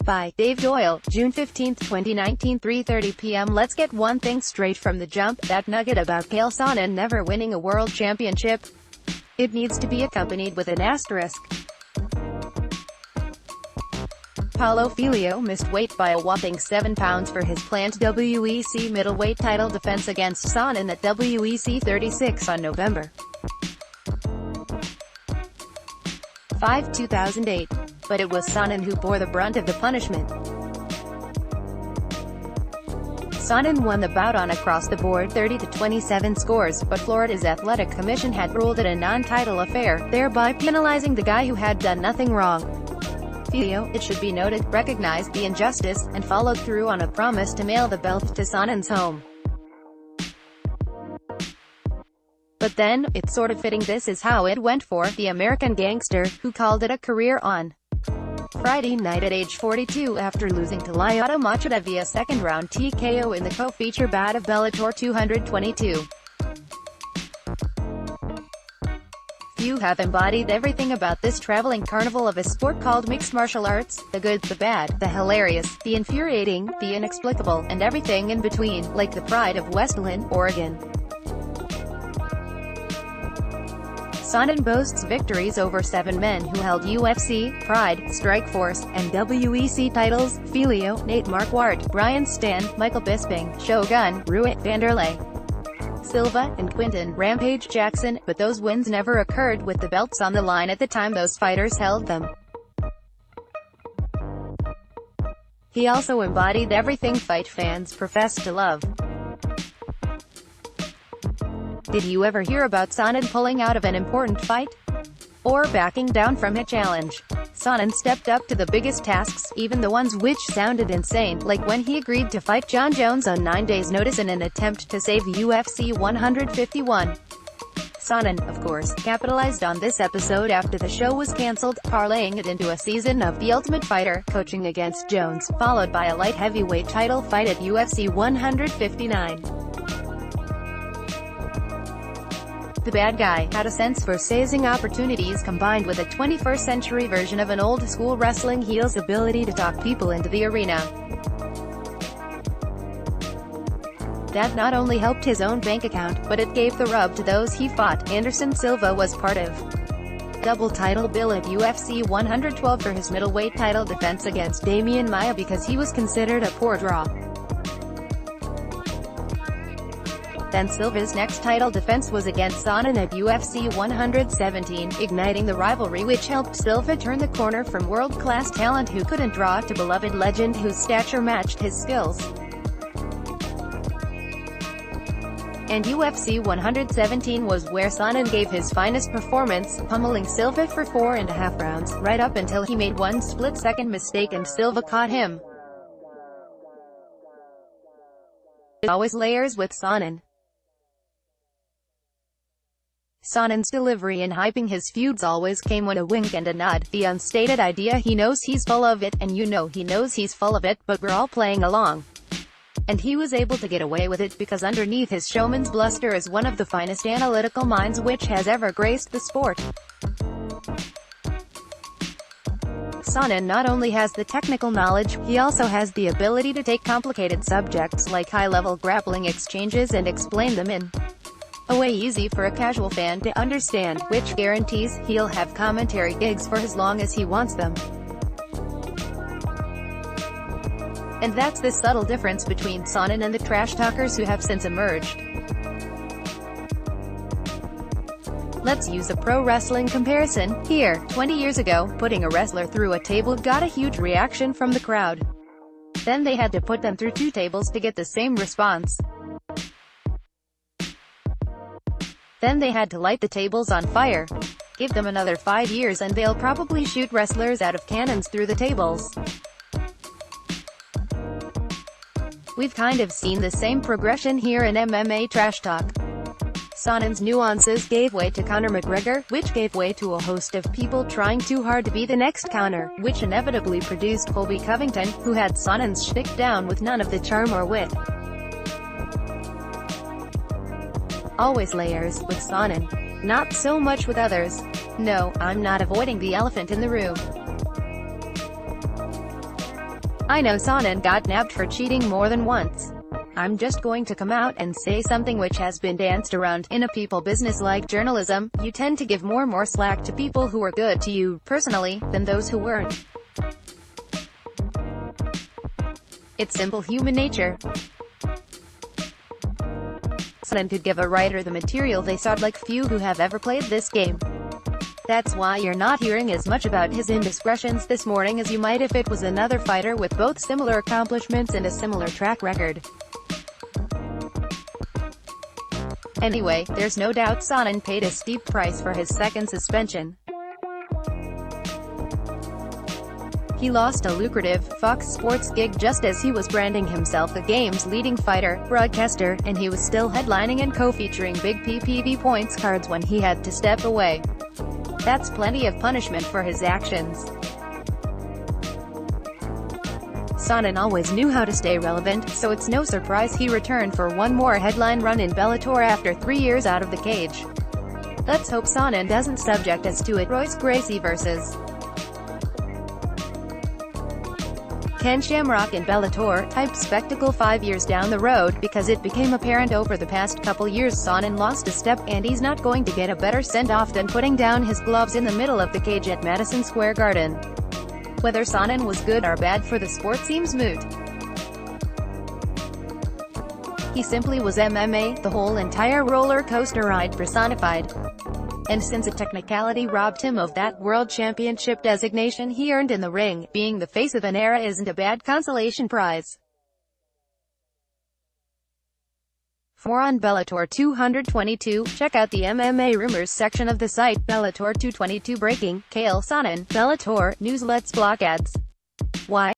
by Dave Doyle, June 15, 2019, 3:30 p.m. Let's get one thing straight from the jump, that nugget about Chael Sonnen never winning a world championship. It needs to be accompanied with an asterisk. Paulo Filho missed weight by a whopping 7 pounds for his planned WEC middleweight title defense against Sonnen at WEC 36 on November 5, 2008. But it was Sonnen who bore the brunt of the punishment. Sonnen won the bout on across-the-board 30-27 scores, but Florida's Athletic Commission had ruled it a non-title affair, thereby penalizing the guy who had done nothing wrong. Filho, it should be noted, recognized the injustice, and followed through on a promise to mail the belt to Sonnen's home. But then, it's sort of fitting this is how it went for the American gangster, who called it a career on Friday night at age 42 after losing to Lyoto Machida via second-round TKO in the co-feature bout of Bellator 222. Few have embodied everything about this traveling carnival of a sport called mixed martial arts: the good, the bad, the hilarious, the infuriating, the inexplicable, and everything in between, like the pride of Westland, Oregon. Sonnen boasts victories over 7 men who held UFC, Pride, Strikeforce, and WEC titles: Filho, Nate Marquardt, Brian Stann, Michael Bisping, Shogun, Rui Vanderlei Silva, and Quinton Rampage Jackson, but those wins never occurred with the belts on the line at the time those fighters held them. He also embodied everything fight fans profess to love. Did you ever hear about Sonnen pulling out of an important fight? Or backing down from a challenge? Sonnen stepped up to the biggest tasks, even the ones which sounded insane, like when he agreed to fight John Jones on 9 days' notice in an attempt to save UFC 151. Sonnen, of course, capitalized on this episode after the show was cancelled, parlaying it into a season of The Ultimate Fighter, coaching against Jones, followed by a light heavyweight title fight at UFC 159. The bad guy had a sense for seizing opportunities combined with a 21st century version of an old-school wrestling heel's ability to talk people into the arena. That not only helped his own bank account, but it gave the rub to those he fought. Anderson Silva was part of double title bill at UFC 112 for his middleweight title defense against Damian Maia because he was considered a poor draw. Then Silva's next title defense was against Sonnen at UFC 117, igniting the rivalry which helped Silva turn the corner from world-class talent who couldn't draw to beloved legend whose stature matched his skills. And UFC 117 was where Sonnen gave his finest performance, pummeling Silva for 4.5 rounds, right up until he made one split-second mistake and Silva caught him. Always layers with Sonnen. Sonnen's delivery in hyping his feuds always came with a wink and a nod, the unstated idea he knows he's full of it, and you know he knows he's full of it, but we're all playing along. And he was able to get away with it because underneath his showman's bluster is one of the finest analytical minds which has ever graced the sport. Sonnen not only has the technical knowledge, he also has the ability to take complicated subjects like high-level grappling exchanges and explain them in a way easy for a casual fan to understand, which guarantees he'll have commentary gigs for as long as he wants them. And that's the subtle difference between Sonnen and the trash talkers who have since emerged. Let's use a pro wrestling comparison here. 20 years ago, putting a wrestler through a table got a huge reaction from the crowd. Then they had to put them through 2 tables to get the same response. Then they had to light the tables on fire. Give them another 5 years and they'll probably shoot wrestlers out of cannons through the tables. We've kind of seen the same progression here in MMA trash talk. Sonnen's nuances gave way to Conor McGregor, which gave way to a host of people trying too hard to be the next Conor, which inevitably produced Colby Covington, who had Sonnen's shtick down with none of the charm or wit. Always layers with Sonnen. Not so much with others. No, I'm not avoiding the elephant in the room. I know Sonnen got nabbed for cheating more than once. I'm just going to come out and say something which has been danced around. In a people business like journalism, you tend to give more slack to people who are good to you, personally, than those who weren't. It's simple human nature. Sonnen could give a writer the material they sought like few who have ever played this game. That's why you're not hearing as much about his indiscretions this morning as you might if it was another fighter with both similar accomplishments and a similar track record. Anyway, there's no doubt Sonnen paid a steep price for his second suspension. He lost a lucrative Fox Sports gig just as he was branding himself the game's leading fighter, broadcaster, and he was still headlining and co-featuring big PPV points cards when he had to step away. That's plenty of punishment for his actions. Sonnen always knew how to stay relevant, so it's no surprise he returned for one more headline run in Bellator after 3 years out of the cage. Let's hope Sonnen doesn't subject us to it. Royce Gracie vs. Ken Shamrock in Bellator, type spectacle 5 years down the road, because it became apparent over the past couple years Sonnen lost a step, and he's not going to get a better send-off than putting down his gloves in the middle of the cage at Madison Square Garden. Whether Sonnen was good or bad for the sport seems moot. He simply was MMA, the whole entire roller coaster ride personified. And since a technicality robbed him of that world championship designation he earned in the ring, being the face of an era isn't a bad consolation prize. For more on Bellator 222, check out the MMA rumors section of the site. Bellator 222 breaking, Chael Sonnen, Bellator, news. Let's block ads. Why?